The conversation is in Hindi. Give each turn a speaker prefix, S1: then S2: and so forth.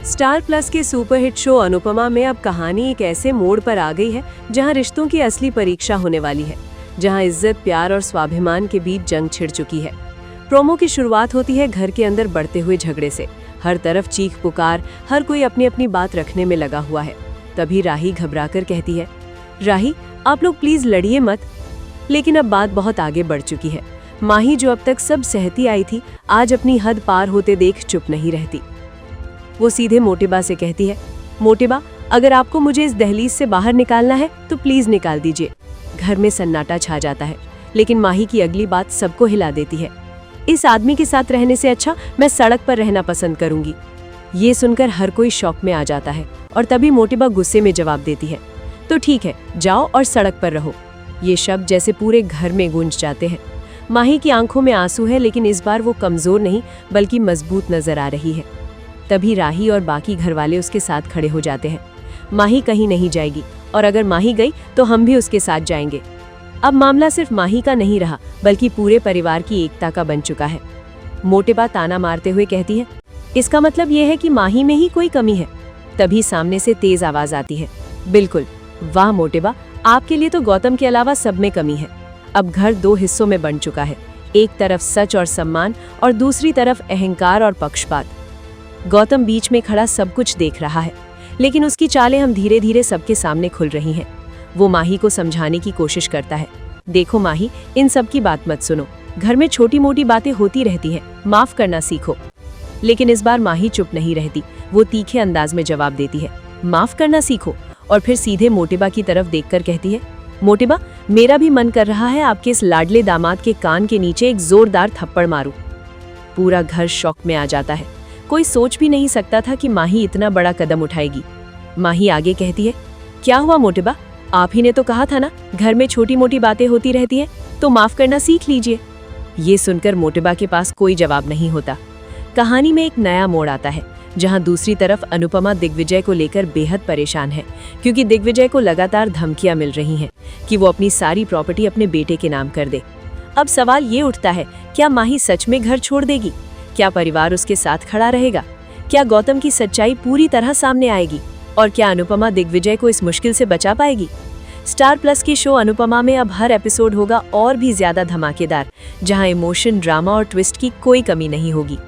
S1: स्टार प्लस के सुपरहिट शो अनुपमा में अब कहानी एक ऐसे मोड़ पर आ गई है जहां रिश्तों की असली परीक्षा होने वाली है, जहां इज्जत, प्यार और स्वाभिमान के बीच जंग छिड़ चुकी है। प्रोमो की शुरुआत होती है घर के अंदर बढ़ते हुए झगड़े से। हर तरफ चीख पुकार, हर कोई अपनी अपनी बात रखने में लगा हुआ है। तभी राही घबराकर कहती है, राही आप लोग प्लीज लड़िए मत। लेकिन अब बात बहुत आगे बढ़ चुकी है। माही जो अब तक सब सहती आई थी, आज अपनी हद पार होते देख चुप नहीं रहती। वो सीधे मोटेबा से कहती है, मोटेबा अगर आपको मुझे इस दहलीज से बाहर निकालना है तो प्लीज निकाल दीजिए। घर में सन्नाटा छा जाता है, लेकिन माही की अगली बात सबको हिला देती है। इस आदमी के साथ रहने से अच्छा मैं सड़क पर रहना पसंद करूंगी। ये सुनकर हर कोई शॉक में आ जाता है और तभी मोटेबा गुस्से में जवाब देती है, तो ठीक है, जाओ और सड़क पर रहो। ये शब्द जैसे पूरे घर में गूंज जाते हैं। माही की आंखों में आंसू है, लेकिन इस बार वो कमजोर नहीं बल्कि मजबूत नजर आ रही है। तभी राही और बाकी घरवाले उसके साथ खड़े हो जाते हैं। माही कहीं नहीं जाएगी, और अगर माही गई तो हम भी उसके साथ जाएंगे। अब मामला सिर्फ माही का नहीं रहा, बल्कि पूरे परिवार की एकता का बन चुका है। मोटेबा ताना मारते हुए कहती है, इसका मतलब यह है कि माही में ही कोई कमी है। तभी सामने से तेज आवाज आती है, बिल्कुल, वाह मोटेबा, आपके लिए तो गौतम के अलावा सब में कमी है। अब घर दो हिस्सों में बन चुका है, एक तरफ सच और सम्मान और दूसरी तरफ अहंकार और पक्षपात। गौतम बीच में खड़ा सब कुछ देख रहा है, लेकिन उसकी चालें हम धीरे धीरे सबके सामने खुल रही हैं। वो माही को समझाने की कोशिश करता है, देखो माही, इन सब की बात मत सुनो। घर में छोटी मोटी बातें होती रहती हैं, माफ करना सीखो। लेकिन इस बार माही चुप नहीं रहती। वो तीखे अंदाज में जवाब देती है, माफ करना सीखो, और फिर सीधे मोटेबा की तरफ देखकर कहती है, मोटेबा मेरा भी मन कर रहा है आपके इस लाडले दामाद के कान के नीचे एक जोरदार थप्पड़ मारूं। पूरा घर शॉक में आ जाता है। कोई सोच भी नहीं सकता था कि माही इतना बड़ा कदम उठाएगी। माही आगे कहती है, क्या हुआ मोटेबा, आप ही ने तो कहा था ना घर में छोटी मोटी बातें होती रहती हैं, तो माफ करना सीख लीजिए। ये सुनकर मोटेबा के पास कोई जवाब नहीं होता। कहानी में एक नया मोड़ आता है, जहां दूसरी तरफ अनुपमा दिग्विजय को लेकर बेहद परेशान है, क्योंकि दिग्विजय को लगातार धमकियां मिल रही हैं कि वो अपनी सारी प्रॉपर्टी अपने बेटे के नाम कर दे। अब सवाल ये उठता है, क्या माही सच में घर छोड़ देगी? क्या परिवार उसके साथ खड़ा रहेगा? क्या गौतम की सच्चाई पूरी तरह सामने आएगी? और क्या अनुपमा दिग्विजय को इस मुश्किल से बचा पाएगी? स्टार प्लस की शो अनुपमा में अब हर एपिसोड होगा और भी ज्यादा धमाकेदार, जहां इमोशन, ड्रामा और ट्विस्ट की कोई कमी नहीं होगी।